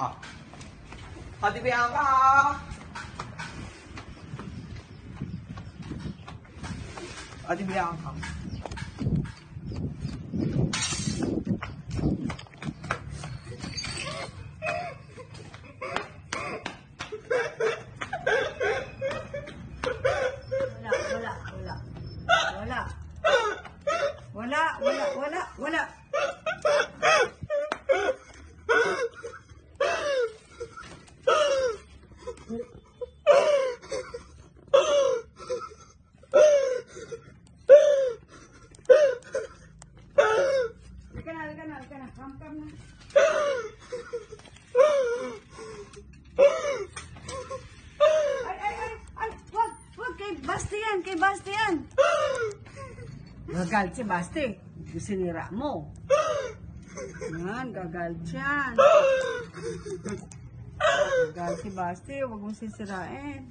Ate Bianca! Ate Bianca. Wala. Halika na. Kam na. Ay, wag, kay Basti yan. Gagal si Basti. Sinira mo. Yan, gagal siyan. Gagal si Basti, wag mong sisirain.